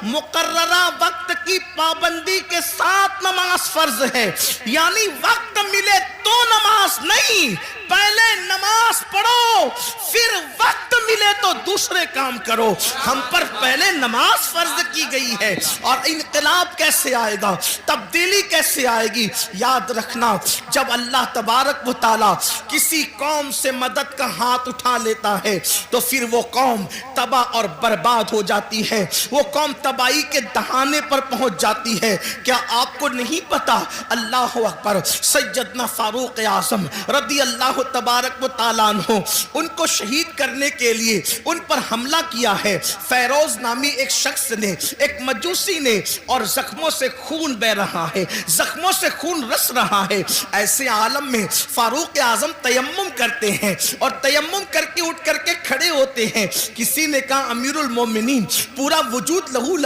مقررہ وقت کی پابندی کے ساتھ نماز فرض ہے، یعنی وقت ملے تو نماز نہیں، پہلے نماز پڑھو پھر وقت ملے تو دوسرے کام کرو۔ ہم پر پہلے نماز فرض کی گئی ہے، اور انقلاب کیسے آئے گا، تبدیلی کیسے آئے گی؟ یاد رکھنا، جب اللہ تبارک و تعالی کسی قوم سے مدد کا ہاتھ اٹھا لیتا ہے تو پھر وہ قوم تباہ اور برباد ہو جاتی ہے، وہ قوم تباہی کے دہانے پر پہنچ جاتی ہے۔ کیا آپ کو نہیں پتا؟ اللہ اکبر، سیدنا فاروق اعظم رضی اللہ تبارک و تعالیٰ عنہ، ان کو شہید کرنے کے لیے ان پر حملہ کیا ہے فیروز نامی ایک شخص نے، ایک مجوسی نے، اور زخموں سے خون بہ رہا ہے، زخموں سے خون رس رہا ہے۔ ایسے عالم میں فاروق اعظم تیمم کرتے ہیں، اور تیمم کر کے اٹھ کر کے کھڑے ہوتے ہیں۔ کسی نے کہا امیر المومنین، پورا وجود لہو